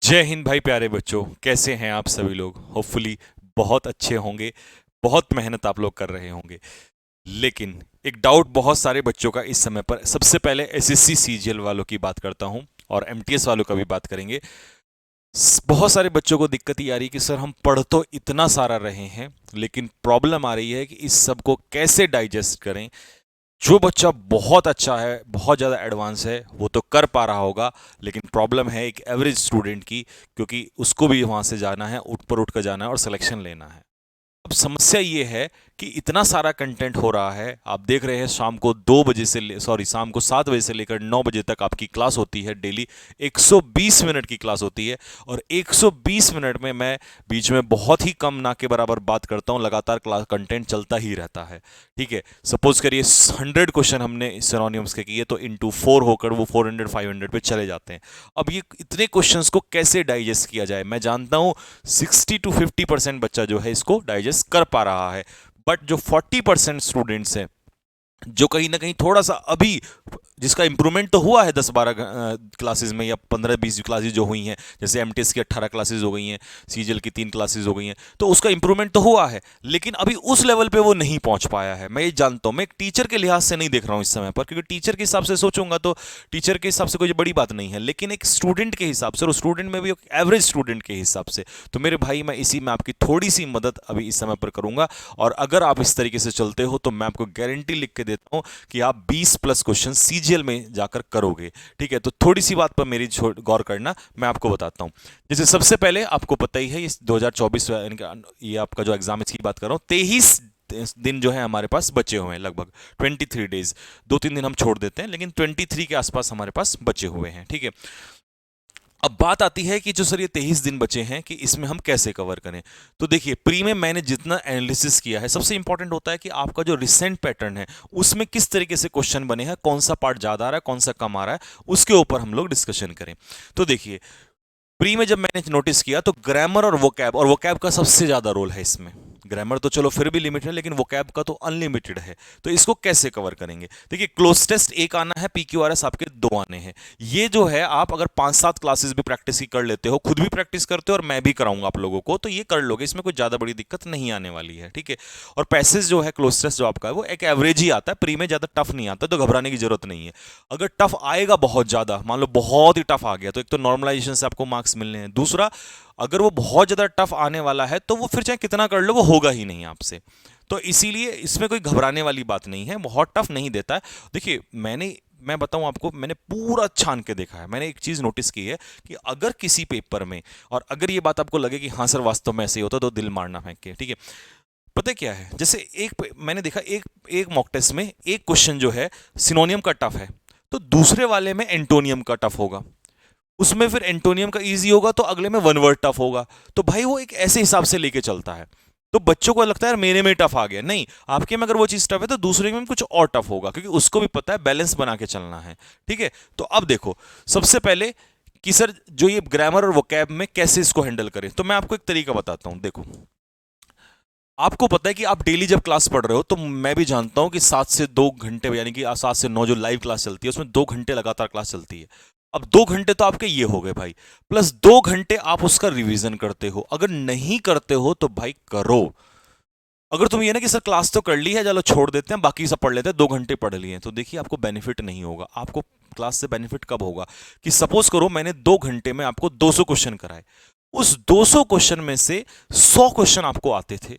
जय हिंद भाई प्यारे बच्चों। कैसे हैं आप सभी लोग? होपफुली बहुत अच्छे होंगे। बहुत मेहनत आप लोग कर रहे होंगे। लेकिन एक डाउट बहुत सारे बच्चों का इस समय पर, सबसे पहले एसएससी सीजीएल वालों की बात करता हूं और एमटीएस वालों का भी बात करेंगे। बहुत सारे बच्चों को दिक्कत ये आ रही है कि सर हम पढ़ तो इतना सारा रहे हैं, लेकिन प्रॉब्लम आ रही है कि इस सब को कैसे डाइजेस्ट करें। जो बच्चा बहुत अच्छा है, बहुत ज़्यादा एडवांस है, वो तो कर पा रहा होगा, लेकिन प्रॉब्लम है एक एवरेज स्टूडेंट की, क्योंकि उसको भी वहाँ से जाना है, उठ पर उठ कर जाना है और सिलेक्शन लेना है। अब समस्या ये है कि इतना सारा कंटेंट हो रहा है। आप देख रहे हैं शाम को 2 बजे से शाम को 7 बजे से लेकर 9 बजे तक आपकी क्लास होती है डेली। 120 मिनट की क्लास होती है और 120 मिनट में मैं बीच में बहुत ही कम ना के बराबर बात करता हूं, लगातार क्लास कंटेंट चलता ही रहता है। ठीक है, सपोज करिए 100 क्वेश्चन हमने सिनोनिम्स के किए तो इंटू 4 होकर वो 400 500 पे चले जाते हैं। अब ये इतने क्वेश्चंस को कैसे डाइजेस्ट किया जाए? मैं जानता हूं 60 to 50% बच्चा जो है इसको डाइजेस्ट कर पा रहा है, बट जो 40% स्टूडेंट्स हैं, जो कहीं ना कहीं थोड़ा सा अभी, जिसका इंप्रूवमेंट तो हुआ है 10-12 क्लासेस में या 15-20 क्लासेस जो हुई हैं, जैसे एमटीएस की 18 क्लासेस हो गई हैं, सीजीएल की 3 क्लासेस हो गई हैं, तो उसका इंप्रूवमेंट तो हुआ है, लेकिन अभी उस लेवल पे वो नहीं पहुंच पाया है। मैं ये जानता हूं, मैं एक टीचर के लिहाज से नहीं देख रहा हूं इस समय पर, क्योंकि टीचर के हिसाब से सोचूंगा तो टीचर के हिसाब से कोई बड़ी बात नहीं है, लेकिन एक स्टूडेंट के हिसाब से, और स्टूडेंट में भी एक एवरेज स्टूडेंट के हिसाब से, तो मेरे भाई मैं इसी में आपकी थोड़ी सी मदद अभी इस समय पर करूंगा। और अगर आप इस तरीके से चलते हो तो मैं आपको गारंटी लिख के देता हूं कि आप 20+ क्वेश्चन सीजीएल में जाकर करोगे। ठीक है, तो थोड़ी सी बात पर मेरी गौर करना, मैं आपको बताता हूं। जैसे सबसे पहले आपको पता ही है, इस 2024 ये आपका जो एग्जाम, इसकी बात कर रहा हूं, 23 दिन जो है हमारे पास बचे हुए हैं, लगभग 23 डेज। 2-3 दिन हम छोड़ देते हैं, लेकिन 23 के आसपास हमारे पास बचे हुए हैं। ठीक है, अब बात आती है कि जो सर ये 23 दिन बचे हैं, कि इसमें हम कैसे कवर करें। तो देखिए, प्री में मैंने जितना एनालिसिस किया है, सबसे इंपॉर्टेंट होता है कि आपका जो रिसेंट पैटर्न है उसमें किस तरीके से क्वेश्चन बने हैं, कौन सा पार्ट ज्यादा आ रहा है, कौन सा कम आ रहा है, उसके ऊपर हम लोग डिस्कशन करें। तो देखिए, प्री में जब मैंने नोटिस किया तो ग्रामर और वोकैब का सबसे ज्यादा रोल है इसमें। ग्रामर तो चलो फिर भी लिमिटेड है, लेकिन वोकैब का तो अनलिमिटेड है। तो इसको कैसे कवर करेंगे? देखिए, क्लोज टेस्ट एक आना है, पीक्यूआरएस आपके 2 आने हैं। ये जो है, आप अगर 5-7 क्लासेस भी प्रैक्टिस की कर लेते हो, खुद भी प्रैक्टिस करते हो और मैं भी कराऊंगा आप लोगों को, तो ये कर लोगे, इसमें कोई ज्यादा बड़ी दिक्कत नहीं आने वाली है। ठीक है, और पैसेज जो है क्लोज टेस्ट जो आपका है वो एक एवरेज ही आता है, प्री में ज्यादा टफ नहीं आता, तो घबराने की जरूरत नहीं है। अगर टफ आएगा बहुत ज्यादा, मान लो बहुत ही टफ आ गया, तो एक तो नॉर्मलाइजेशन से आपको मार्क्स मिलने हैं, दूसरा अगर वो बहुत ज्यादा टफ आने वाला है तो वो फिर चाहे कितना कर लो वो होगा ही नहीं आपसे। तो इसीलिए इसमें कोई घबराने वाली बात नहीं है, बहुत टफ नहीं देता है। देखिए, मैं बताऊं आपको, मैंने पूरा छान के देखा है। मैंने एक चीज नोटिस की है कि अगर किसी पेपर में, और अगर ये बात आपको लगे कि हाँ सर वास्तव में ऐसे ही होता, तो दिल मारना फेंक के। ठीक है, पता है क्या है, जैसे मैंने देखा एक एक मॉक टेस्ट में एक क्वेश्चन जो है सिनोनियम का टफ है, तो दूसरे वाले में एंटोनियम का टफ होगा, उसमें फिर एंटोनियम का इजी होगा तो अगले में वन वर्ड टफ होगा। तो भाई वो एक ऐसे हिसाब से लेके चलता है। तो बच्चों को लगता है यार मेरे में टफ आ गया, नहीं, आपके में अगर वो चीज टफ है तो दूसरे में कुछ और टफ होगा, क्योंकि उसको भी पता है बैलेंस बना के चलना है। ठीक है, तो अब देखो, सबसे पहले कि सर जो ये ग्रामर और वोकैब में कैसे इसको हैंडल करें, तो मैं आपको एक तरीका बताता हूं। देखो, आपको पता है कि आप डेली जब क्लास पढ़ रहे हो, तो मैं भी जानता हूं कि 7 से 2 घंटे, यानी कि 7 से 9 जो लाइव क्लास चलती है उसमें 2 घंटे लगातार क्लास चलती है। अब 2 घंटे तो आपके ये हो गए भाई, प्लस 2 घंटे आप उसका रिवीजन करते हो। अगर नहीं करते हो तो भाई करो। अगर तुम ये ना कि सर क्लास तो कर ली है, चलो छोड़ देते हैं, बाकी सब पढ़ लेते हैं, 2 घंटे पढ़ लिए, तो देखिए आपको बेनिफिट नहीं होगा। आपको क्लास से बेनिफिट कब होगा? कि सपोज करो मैंने 2 घंटे में आपको 200 क्वेश्चन कराए, उस 200 क्वेश्चन में से 100 क्वेश्चन आपको आते थे,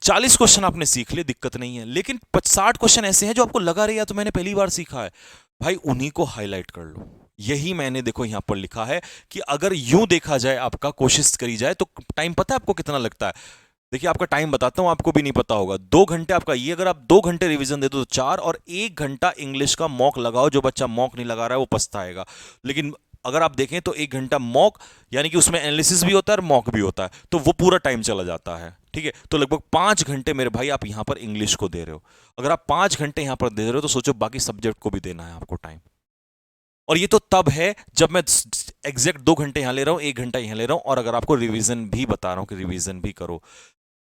40 क्वेश्चन आपने सीख लिए, दिक्कत नहीं है, लेकिन 60 क्वेश्चन ऐसे हैं जो आपको लगा रही है तो मैंने पहली बार सीखा है, भाई उन्हीं को हाईलाइट कर लो। यही मैंने देखो यहां पर लिखा है कि अगर यूं देखा जाए, आपका कोशिश करी जाए, तो टाइम पता है आपको कितना लगता है? देखिए, आपका टाइम बताता हूं, आपको भी नहीं पता होगा। 2 घंटे आपका ये, अगर आप 2 घंटे रिवीजन दे दो तो 4, और 1 घंटा इंग्लिश का मॉक लगाओ। जो बच्चा मॉक नहीं लगा रहा है वो पछताएगा। लेकिन अगर आप देखें तो 1 घंटा मॉक, यानी कि उसमें एनालिसिस भी होता है और मॉक भी होता है, तो वो पूरा टाइम चला जाता है। ठीक है, तो लगभग 5 घंटे मेरे भाई आप यहां पर इंग्लिश को दे रहे हो। अगर आप 5 घंटे यहां पर दे रहे हो तो सोचो बाकी सब्जेक्ट को भी देना है आपको टाइम। और ये तो तब है जब मैं एग्जैक्ट 2 घंटे यहां ले रहा हूं, 1 घंटा यहां ले रहा हूं, और अगर आपको रिवीजन भी बता रहा हूं कि रिवीजन भी करो।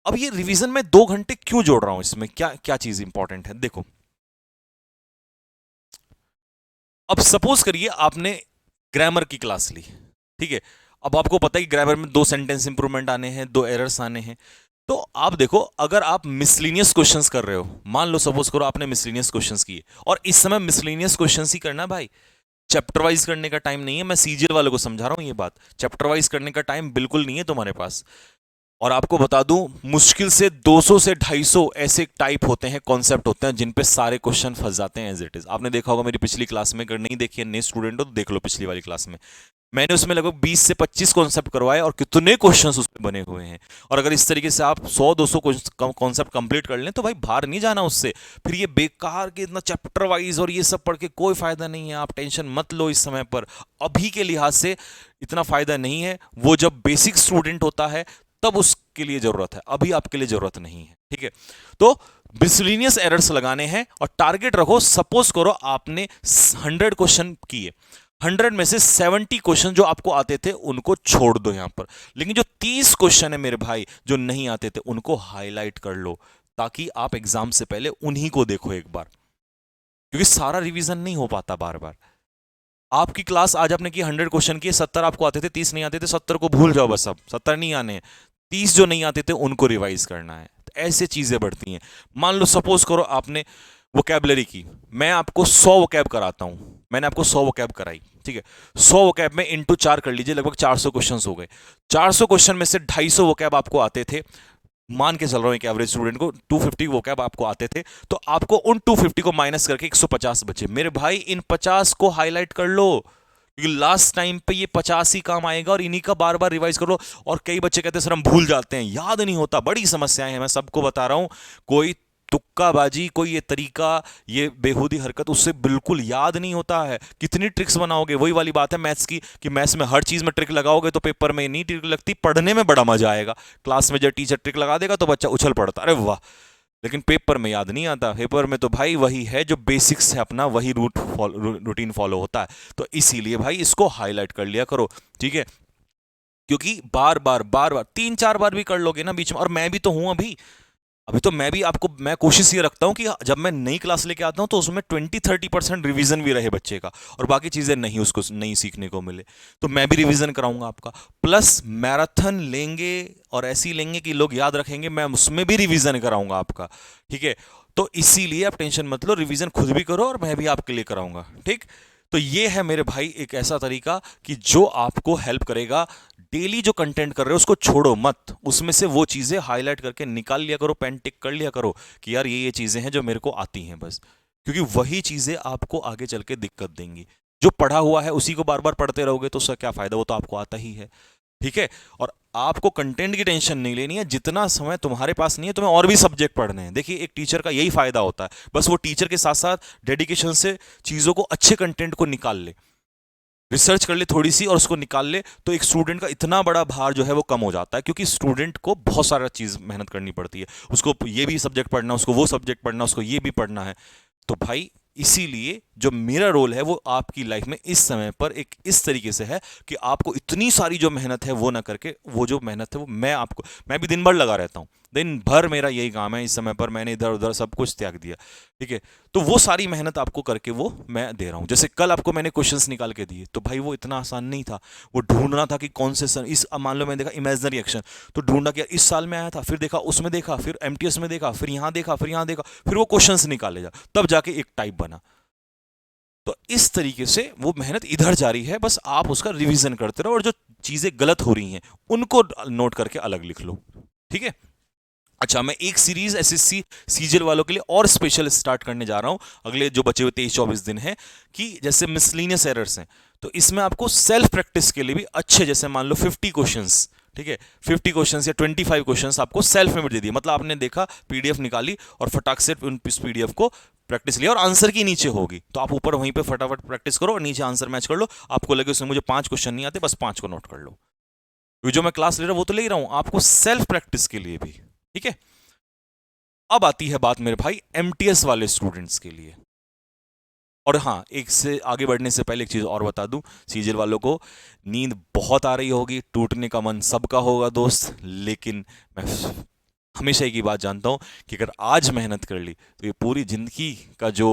अब ये रिवीजन में 2 घंटे क्यों जोड़ रहा हूं, इसमें क्या क्या चीज इंपॉर्टेंट है, देखो। अब सपोज करिए आपने ग्रामर की क्लास ली, ठीक है। अब आपको पता है कि ग्रामर में 2 सेंटेंस इंप्रूवमेंट आने हैं, 2 एरर्स आने हैं। तो आप देखो, अगर आप मिसलिनियस क्वेश्चंस कर रहे हो, मान लो सपोज करो आपने मिसलिनियस क्वेश्चंस किए, और इस समय मिसलिनियस क्वेश्चंस ही करना भाई, चैप्टर वाइज करने का टाइम नहीं है। मैं सीजीएल वालों को समझा रहा हूं ये बात, चैप्टर वाइज करने का टाइम बिल्कुल नहीं है तुम्हारे पास। और आपको बता दूं, मुश्किल से 200 से 250 ऐसे टाइप होते हैं, कॉन्सेप्ट होते हैं, जिन पे सारे क्वेश्चन फंस जाते हैं एज इट इज। आपने देखा होगा मेरी पिछली क्लास में, अगर नहीं देखी है नए स्टूडेंट हो तो देख लो पिछली वाली क्लास में। मैंने उसमें लगभग 20 से 25 कॉन्सेप्ट करवाए और कितने क्वेश्चंस उसमें बने हुए हैं। और अगर इस तरीके से आप 100-200 कॉन्सेप्ट कंप्लीट कर लें तो भाई बाहर नहीं जाना उससे। फिर ये बेकार के इतना चैप्टर वाइज और ये सब पढ़ के कोई फायदा नहीं है। आप टेंशन मत लो इस समय पर, अभी के लिहाज से इतना फायदा नहीं है। वो जब बेसिक स्टूडेंट होता है तब उसके लिए जरूरत है, अभी आपके लिए जरूरत नहीं है। ठीक है, तो मिसलिनियस एरर्स लगाने हैं और टारगेट रखो। सपोज करो आपने 100 क्वेश्चन किए, 100 में से 70 क्वेश्चन जो आपको आते थे उनको छोड़ दो यहां पर, लेकिन जो 30 क्वेश्चन है मेरे भाई जो नहीं आते थे उनको हाईलाइट कर लो, ताकि आप एग्जाम से पहले उन्हीं को देखो एक बार, क्योंकि सारा रिवीजन नहीं हो पाता बार बार। आपकी क्लास आज आपने की 100 क्वेश्चन किए, 70 आपको आते थे, 30 नहीं आते थे, 70 को भूल जाओ बस, अब 70 नहीं आने हैं, 30 जो नहीं आते थे उनको रिवाइज करना है। तो ऐसे चीजें बढ़ती हैं। मान लो सपोज करो आपने वोकैबलरी की, मैं आपको 100 वोकैब कराता हूं, मैंने आपको 100 वोकैब कराई, ठीक है, 100 वोकैब में इंटू 4 कर लीजिए, लगभग 400 क्वेश्चन हो गए। 400 क्वेश्चन में से 250 वोकैब आपको आते थे, मान के चल रहा हूं एक एवरेज स्टूडेंट को 250 वोकैब आपको आते थे, तो आपको उन 250 को माइनस करके 150 बचे। मेरे भाई इन 50 को हाईलाइट कर लो, क्योंकि लास्ट टाइम पे ये 50 ही काम आएगा, और इन्हीं का बार बार रिवाइज करो। और कई बच्चे कहते हैं सर हम भूल जाते हैं, याद नहीं होता, बड़ी समस्याएं हैं, मैं सबको बता रहा हूं। कोई तुक्काबाजी, कोई ये तरीका, ये बेहूदी हरकत, उससे बिल्कुल याद नहीं होता है। कितनी ट्रिक्स बनाओगे, वही वाली बात है मैथ्स की, कि मैथ्स में हर चीज में ट्रिक लगाओगे तो पेपर में नहीं ट्रिक लगती, पढ़ने में बड़ा मजा आएगा। क्लास में जब टीचर ट्रिक लगा देगा तो बच्चा उछल पड़ता, अरे वाह, लेकिन पेपर में याद नहीं आता। पेपर में तो भाई वही है जो बेसिक्स है अपना, वही रूटीन फॉलो होता है। तो इसीलिए भाई इसको हाईलाइट कर लिया करो, ठीक है, क्योंकि बार बार 3-4 बार भी कर लोगे ना बीच में, और मैं भी तो हूं अभी अभी तो मैं भी आपको, मैं कोशिश ये रखता हूं कि जब मैं नई क्लास लेके आता हूं तो उसमें 20-30% रिवीजन भी रहे बच्चे का, और बाकी चीजें नहीं उसको नहीं सीखने को मिले, तो मैं भी रिवीजन कराऊंगा आपका। प्लस मैराथन लेंगे और ऐसी लेंगे कि लोग याद रखेंगे, मैं उसमें भी रिवीजन कराऊंगा आपका, ठीक है। तो इसीलिए आप टेंशन मत लो, रिवीजन खुद भी करो और मैं भी आपके लिए कराऊंगा, ठीक। तो ये है मेरे भाई एक ऐसा तरीका कि जो आपको हेल्प करेगा। डेली जो कंटेंट कर रहे हो उसको छोड़ो मत, उसमें से वो चीजें हाईलाइट करके निकाल लिया करो, पेन टिक कर लिया करो कि यार ये चीजें हैं जो मेरे को आती हैं बस, क्योंकि वही चीजें आपको आगे चल के दिक्कत देंगी। जो पढ़ा हुआ है उसी को बार बार पढ़ते रहोगे तो उसका क्या फायदा, वो तो आपको आता ही है, ठीक है। और आपको कंटेंट की टेंशन नहीं लेनी है, जितना समय तुम्हारे पास नहीं है तुम्हें और भी सब्जेक्ट पढ़ने हैं। देखिए एक टीचर का यही फायदा होता है, बस वो टीचर के साथ साथ डेडिकेशन से चीजों को, अच्छे कंटेंट को निकाल ले, रिसर्च कर ले थोड़ी सी और उसको निकाल ले, तो एक स्टूडेंट का इतना बड़ा भार जो है वो कम हो जाता है, क्योंकि स्टूडेंट को बहुत सारा चीज मेहनत करनी पड़ती है, उसको ये भी सब्जेक्ट पढ़ना, उसको वो सब्जेक्ट पढ़ना, उसको ये भी पढ़ना है। तो भाई इसीलिए जो मेरा रोल है वो आपकी लाइफ में इस समय पर एक इस तरीके से है कि आपको इतनी सारी जो मेहनत है वो ना करके, वो जो मेहनत है वो मैं भी दिन भर लगा रहता हूं, दिन भर मेरा यही काम है। इस समय पर मैंने इधर उधर सब कुछ त्याग दिया, ठीक है। तो वो सारी मेहनत आपको करके वो मैं दे रहा हूं। जैसे कल आपको मैंने क्वेश्चंस निकाल के दिए, तो भाई वो इतना आसान नहीं था, वो ढूंढना था कि कौन से इस, मान लो मैंने देखा इमेजिनरी एक्शन, तो ढूंढना कि इस साल में आया था, फिर देखा उसमें, देखा फिर एमटीएस में, देखा फिर यहां देखा, फिर यहां देखा, फिर वो क्वेश्चंस निकाले जा, तब जाके एक टाइप बना। तो इस तरीके से वो मेहनत इधर जारी है, बस आप उसका रिवीजन करते रहो, और जो चीजें गलत हो रही हैं उनको नोट करके अलग लिख लो, ठीक है। अच्छा, मैं एक सीरीज एसएससी सीजीएल वालों के लिए और स्पेशल स्टार्ट करने जा रहा हूं अगले जो बचे हुए 23-24 दिन है, कि जैसे मिसलिनियस एरर्स हैं, तो इसमें आपको सेल्फ प्रैक्टिस के लिए भी अच्छे, जैसे मान लो 50 क्वेश्चंस, ठीक है, 50 क्वेश्चंस या 25 क्वेश्चंस आपको सेल्फ में भी दे दिए, मतलब आपने देखा पीडीएफ निकाली और फटाक से उन पीडीएफ को प्रैक्टिस लिया, और आंसर की नीचे होगी, तो आप ऊपर वहीं पे फटाफट प्रैक्टिस करो और नीचे आंसर मैच कर लो। आपको लगे उसमें मुझे 5 क्वेश्चन नहीं आते, बस 5 को नोट कर लो, क्योंकि जो मैं क्लास ले रहा हूं वो तो ले ही रहा हूं आपको सेल्फ प्रैक्टिस के लिए भी, ठीक है। अब आती है बात मेरे भाई एमटीएस वाले स्टूडेंट्स के लिए। और हाँ, एक से आगे बढ़ने से पहले एक चीज और बता दूं, सीजीएल वालों को नींद बहुत आ रही होगी, टूटने का मन सबका होगा दोस्त, लेकिन मैं हमेशा एक ही बात जानता हूं कि अगर आज मेहनत कर ली तो ये पूरी जिंदगी का जो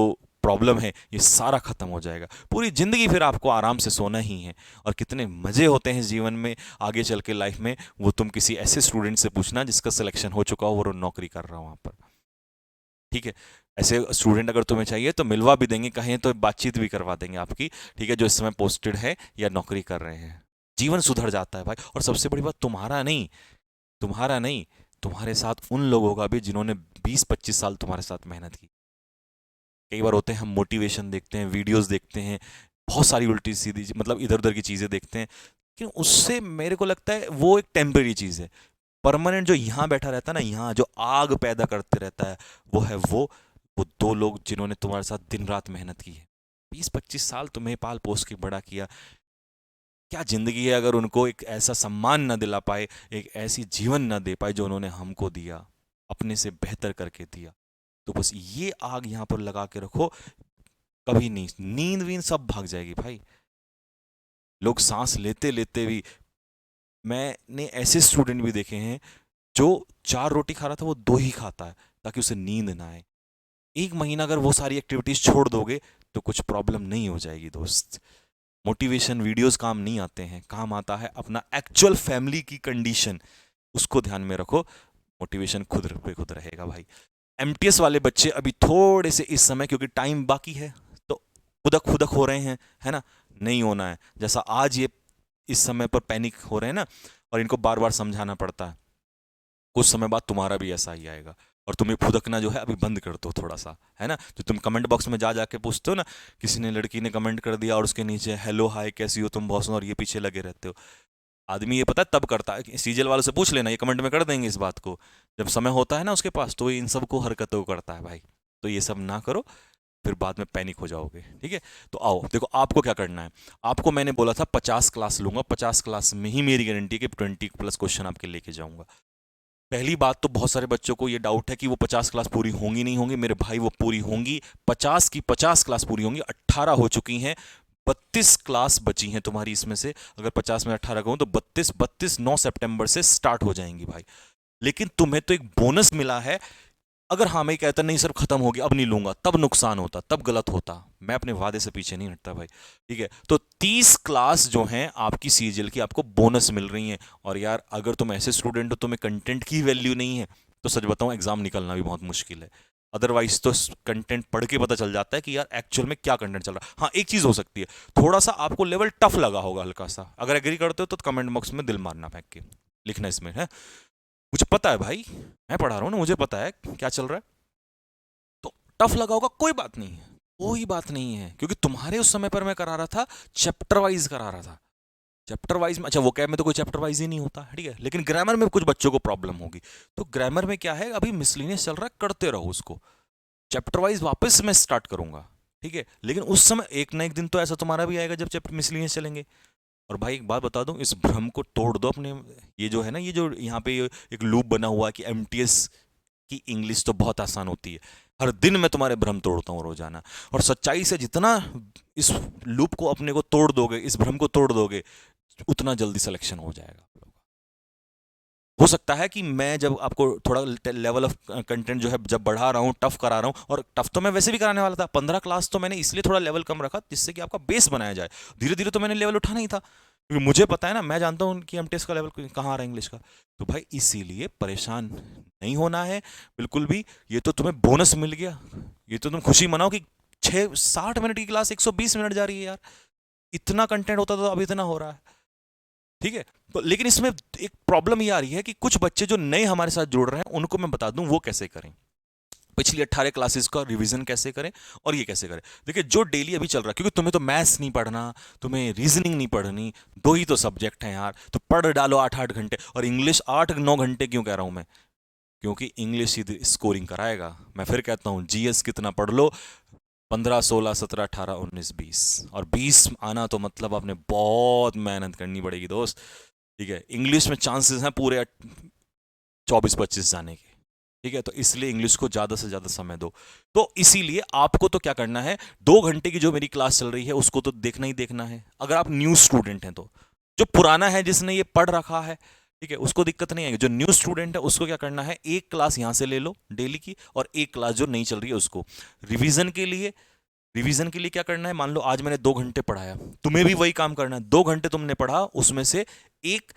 प्रॉब्लम है ये सारा खत्म हो जाएगा। पूरी ज़िंदगी फिर आपको आराम से सोना ही है। और कितने मज़े होते हैं जीवन में आगे चल के लाइफ में, वो तुम किसी ऐसे स्टूडेंट से पूछना जिसका सिलेक्शन हो चुका हो और वो नौकरी कर रहा हो वहाँ पर। ठीक है, ऐसे स्टूडेंट अगर तुम्हें चाहिए तो मिलवा भी देंगे, कहें तो बातचीत भी करवा देंगे आपकी, ठीक है, जो इस समय पोस्टेड है या नौकरी कर रहे हैं। जीवन सुधर जाता है भाई। और सबसे बड़ी बात, तुम्हारा नहीं, तुम्हारे साथ उन लोगों का भी जिन्होंने 20-25 साल तुम्हारे साथ मेहनत की। कई बार होते हैं हम मोटिवेशन देखते हैं, वीडियोस देखते हैं, बहुत सारी उल्टी सीधी मतलब इधर उधर की चीज़ें देखते हैं, लेकिन उससे मेरे को लगता है वो एक टेम्परेरी चीज़ है। परमानेंट जो यहाँ बैठा रहता है ना, यहाँ जो आग पैदा करते रहता है, वो है वो 2 लोग जिन्होंने तुम्हारे साथ दिन रात मेहनत की है। 20-25 साल तुम्हें पाल पोस के बड़ा किया। क्या जिंदगी है अगर उनको एक ऐसा सम्मान ना दिला पाए, एक ऐसी जीवन ना दे पाए जो उन्होंने हमको दिया, अपने से बेहतर करके दिया। तो बस ये आग यहाँ पर लगा के रखो, कभी नहीं, नींद वींद सब भाग जाएगी भाई। लोग सांस लेते लेते भी, मैंने ऐसे स्टूडेंट भी देखे हैं जो 4 रोटी खा रहा था वो 2 ही खाता है ताकि उसे नींद ना आए। 1 महीना अगर वो सारी एक्टिविटीज छोड़ दोगे तो कुछ प्रॉब्लम नहीं हो जाएगी दोस्त। मोटिवेशन वीडियोस काम नहीं आते हैं, काम आता है अपना एक्चुअल फैमिली की कंडीशन, उसको ध्यान में रखो। मोटिवेशन खुद पे खुद रहेगा भाई। एमटीएस वाले बच्चे अभी थोड़े से इस समय, क्योंकि टाइम बाकी है, तो खुदक खुदक हो रहे हैं, है ना, नहीं होना है। जैसा आज ये इस समय पर पैनिक हो रहे हैं ना, और इनको बार बार समझाना पड़ता है, कुछ समय बाद तुम्हारा भी ऐसा ही आएगा। और तुम्हें फुदकना जो है अभी बंद कर दो थोड़ा सा, है ना। जो तुम कमेंट बॉक्स में जा जाके पूछते हो ना, किसी ने, लड़की ने कमेंट कर दिया और उसके नीचे हेलो हाय कैसी हो तुम बहुत, और ये पीछे लगे रहते हो। आदमी ये पता है तब करता है, सीजल वालों से पूछ लेना, ये कमेंट में कर देंगे इस बात को। जब समय होता है ना उसके पास, तो ये इन सब को हरकतों को करता है भाई। तो ये सब ना करो, फिर बाद में पैनिक हो जाओगे, ठीक है। तो आओ देखो आपको क्या करना है। आपको मैंने बोला था 50 क्लास लूंगा, 50 क्लास में ही मेरी गारंटी है कि 20+ क्वेश्चन आपके लेके जाऊंगा। पहली बात तो बहुत सारे बच्चों को ये डाउट है कि वो 50 क्लास पूरी होंगी नहीं होंगी। मेरे भाई वो पूरी होंगी, 50 की 50 क्लास पूरी होंगी। 18 हो चुकी हैं, 32 क्लास बची हैं तुम्हारी इसमें से। अगर 50 में 18 कहूं तो 32 9 सितंबर से स्टार्ट हो जाएंगी भाई। लेकिन तुम्हें तो एक बोनस मिला है। अगर हाँ मैं कहता नहीं सर खत्म हो गया अब नहीं लूंगा, तब नुकसान होता, तब गलत होता। मैं अपने वादे से पीछे नहीं हटता भाई, ठीक है। तो 30 क्लास जो हैं आपकी सीजीएल की आपको बोनस मिल रही हैं। और यार अगर तुम ऐसे स्टूडेंट हो तुम्हें कंटेंट की वैल्यू नहीं है, तो सच बताऊं एग्जाम निकलना भी बहुत मुश्किल है। अदरवाइज तो कंटेंट पढ़ के पता चल जाता है कि यार एक्चुअल में क्या कंटेंट चल रहा है। हाँ एक चीज हो सकती है, थोड़ा सा आपको लेवल टफ लगा होगा हल्का सा। अगर एग्री करते हो तो कमेंट बॉक्स में दिल मारना फेंक के लिखना इसमें है। मुझे पता है भाई, मैं पढ़ा रहा हूं ना, मुझे पता है क्या चल रहा है। तो टफ लगा होगा, कोई बात नहीं है, कोई बात नहीं है, क्योंकि तुम्हारे उस समय पर मैं करा रहा था चैप्टर वाइज करा रहा था। चैप्टर वाइज में, अच्छा वो कैब में तो कोई चैप्टर वाइज ही नहीं होता, ठीक है। लेकिन ग्रामर में कुछ बच्चों को प्रॉब्लम होगी, तो ग्रामर में क्या है, अभी मिसलिनियस चल रहा है, करते रहो उसको। चैप्टर वाइज वापस मैं स्टार्ट करूंगा, ठीक है। लेकिन उस समय एक ना एक दिन तो ऐसा तुम्हारा भी आएगा जब चैप्टर मिसलिनियस चलेंगे। और भाई एक बात बता दूं, इस भ्रम को तोड़ दो अपने। ये जो है ना, ये जो यहाँ पे एक लूप बना हुआ है कि एमटीएस कि इंग्लिश तो बहुत आसान होती है, हर दिन मैं तुम्हारे भ्रम तोड़ता हूँ रोजाना। और सच्चाई से जितना इस लूप को अपने को तोड़ दोगे, इस भ्रम को तोड़ दोगे, उतना जल्दी सिलेक्शन हो जाएगा आप लोगों का। हो सकता है कि मैं जब आपको थोड़ा लेवल ऑफ कंटेंट जो है जब बढ़ा रहा हूँ, टफ करा रहा हूँ, और टफ तो मैं वैसे भी कराने वाला था, 15 क्लास तो मैंने इसलिए थोड़ा लेवल कम रखा जिससे कि आपका बेस बनाया जाए। धीरे धीरे तो मैंने लेवल उठाना ही था, क्योंकि मुझे पता है ना, मैं जानता हूँ कि एमटीएस का लेवल कहाँ आ रहा है इंग्लिश का। तो भाई इसीलिए परेशान नहीं होना है बिल्कुल भी। ये तो तुम्हें बोनस मिल गया, ये तो तुम खुशी मनाओ कि 60 मिनट की क्लास 120 मिनट जा रही है यार। इतना कंटेंट होता तो अब इतना हो रहा है, ठीक है। तो लेकिन इसमें एक प्रॉब्लम ये आ रही है कि कुछ बच्चे जो नए हमारे साथ जुड़ रहे हैं उनको मैं बता दूं वो कैसे करें, पिछली 18 क्लासेस का रिवीजन कैसे करें और ये कैसे करें। देखिए जो डेली अभी चल रहा है, क्योंकि तुम्हें तो मैथ्स नहीं पढ़ना, तुम्हें रीजनिंग नहीं पढ़नी, 2 ही तो सब्जेक्ट हैं यार, तो पढ़ डालो 8-8 घंटे। और इंग्लिश 8-9 घंटे क्यों कह रहा हूं मैं, क्योंकि इंग्लिश ही स्कोरिंग कराएगा। मैं फिर कहता हूं जीएस कितना पढ़ लो, 15 16 17 18 19 20, और 20 आना तो मतलब आपने बहुत मेहनत करनी पड़ेगी दोस्त, ठीक है। इंग्लिश में चांसेस हैं पूरे 24-25 जाने के, ठीक है। तो इसलिए इंग्लिश को ज़्यादा से ज़्यादा समय दो। तो इसीलिए आपको तो क्या करना है, 2 घंटे की जो मेरी क्लास चल रही है उसको तो देखना ही देखना है। अगर आप न्यू स्टूडेंट हैं तो, जो पुराना है जिसने ये पढ़ रखा है, ठीक है, उसको दिक्कत नहीं आएगी। जो न्यू स्टूडेंट है उसको क्या करना है, एक क्लास यहाँ से ले लो डेली की, और एक क्लास जो नहीं चल रही है उसको रिवीजन के लिए रिवीजन के लिए क्या करना है, मान लो आज मैंने 2 घंटे पढ़ाया, तुम्हें भी वही काम करना है। 2 घंटे तुमने पढ़ा, उसमें से एक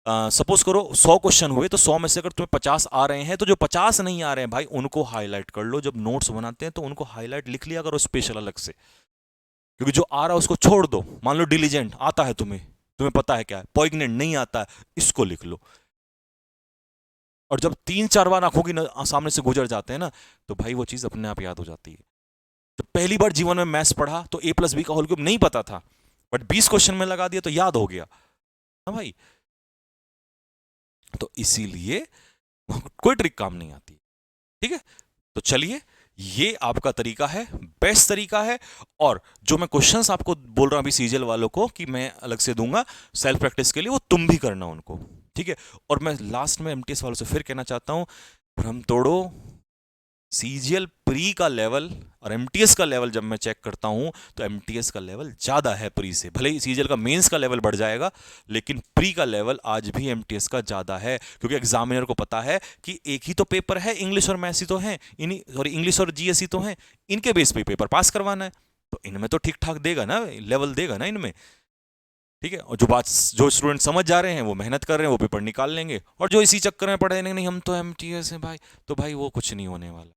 सपोज करो 100 क्वेश्चन हुए, तो 100 में से अगर तुम्हें 50 आ रहे हैं, तो जो 50 नहीं आ रहे हैं भाई उनको हाईलाइट कर लो। जब नोट्स बनाते हैं तो उनको हाईलाइट लिख लिया करो स्पेशल अलग से, क्योंकि जो आ रहा है उसको छोड़ दो। मान लो डिलीजेंट आता है तुम्हें, तुम्हें पता है क्या है, पॉइग्नेंट नहीं आता है, इसको लिख लो। और जब 3-4 बार आंखों की सामने से गुजर जाते हैं ना, तो भाई वो चीज अपने आप याद हो जाती है। तो पहली बार जीवन में मैथ्स पढ़ा तो a+b का होल क्यूब नहीं पता था, बट 20 क्वेश्चन में लगा दिया तो याद हो गया। हाँ भाई, तो इसीलिए कोई ट्रिक काम नहीं आती। ठीक है, तो चलिए, ये आपका तरीका है, बेस्ट तरीका है। और जो मैं क्वेश्चंस आपको बोल रहा हूं अभी सीजीएल वालों को कि मैं अलग से दूंगा सेल्फ प्रैक्टिस के लिए, वो तुम भी करना उनको। ठीक है, और मैं लास्ट में एमटीएस वालों से फिर कहना चाहता हूं, भ्रम तोड़ो। सीजीएल प्री का लेवल और एमटीएस का लेवल जब मैं चेक करता हूं तो एमटीएस का लेवल ज्यादा है प्री से। भले ही सीजीएल का मेंस का लेवल बढ़ जाएगा, लेकिन प्री का लेवल आज भी एमटीएस का ज्यादा है, क्योंकि एग्जामिनर को पता है कि एक ही तो पेपर है, इंग्लिश और मैथ्स ही तो हैं, इन्हीं सॉरी इंग्लिश और जीएस ही तो हैं, इनके बेस पे पेपर पास करवाना है। तो इनमें तो ठीक ठाक देगा ना, लेवल देगा ना इनमें। ठीक है, और जो स्टूडेंट समझ जा रहे हैं वो मेहनत कर रहे हैं, वो पेपर निकाल लेंगे। और जो इसी चक्कर में पढ़े नहीं हम तो एमटीएस हैं भाई, तो भाई वो कुछ नहीं होने वाला।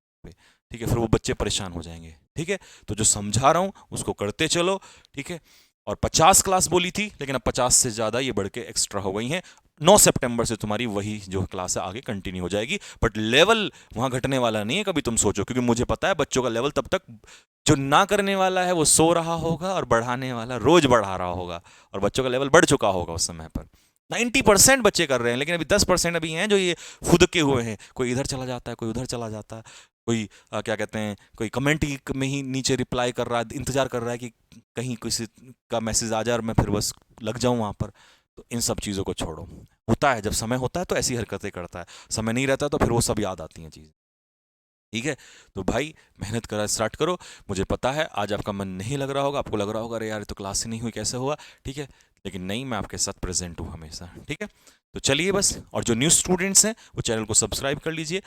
ठीक है, फिर वो बच्चे परेशान हो जाएंगे। ठीक है, तो जो समझा रहा हूं उसको करते चलो। ठीक है, और 50 क्लास बोली थी, लेकिन अब 50 से ज्यादा ये बढ़ के एक्स्ट्रा हो गई हैं। 9 सितंबर से तुम्हारी वही जो क्लास है आगे कंटिन्यू हो जाएगी, बट लेवल वहां घटने वाला नहीं है, कभी तुम सोचो, क्योंकि मुझे पता है बच्चों का लेवल तब तक, जो ना करने वाला है वो सो रहा होगा और बढ़ाने वाला रोज बढ़ा रहा होगा, और बच्चों का लेवल बढ़ चुका होगा उस समय पर। 90% बच्चे कर रहे हैं, लेकिन अभी 10% अभी हैं जो ये फुदके हुए हैं, कोई इधर चला जाता है, कोई उधर चला जाता है, कोई क्या कहते हैं, कोई कमेंट में ही नीचे रिप्लाई कर रहा है, इंतजार कर रहा है कि कहीं किसी का मैसेज आ जाए और मैं फिर बस लग जाऊं वहां पर। तो इन सब चीज़ों को छोड़ो। होता है, जब समय होता है तो ऐसी हरकतें करता है, समय नहीं रहता तो फिर वो सब याद आती हैं चीज़ें। ठीक है, तो भाई मेहनत करा स्टार्ट करो। मुझे पता है आज आपका मन नहीं लग रहा होगा, आपको लग रहा होगा अरे यार तो क्लास ही नहीं हुई, कैसे हुआ। ठीक है, लेकिन नहीं, मैं आपके साथ प्रेजेंट हूँ हमेशा। ठीक है, तो चलिए बस। और जो न्यू स्टूडेंट्स हैं वो चैनल को सब्सक्राइब कर लीजिए।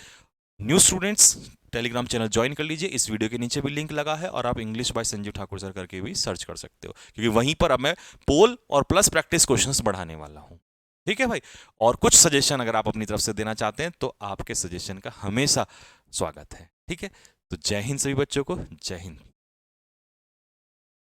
New students Telegram channel join कर लीजिए, इस वीडियो के नीचे भी लिंक लगा है, और आप English by Sanjeev Thakur sir करके भी सर्च कर सकते हो, क्योंकि वहीं पर अब मैं पोल और प्लस प्रैक्टिस क्वेश्चंस बढ़ाने वाला हूं। ठीक है भाई, और कुछ सजेशन अगर आप अपनी तरफ से देना चाहते हैं तो आपके सजेशन का हमेशा स्वागत है। ठीक है, तो जय हिंद सभी बच्चों को, जय हिंद।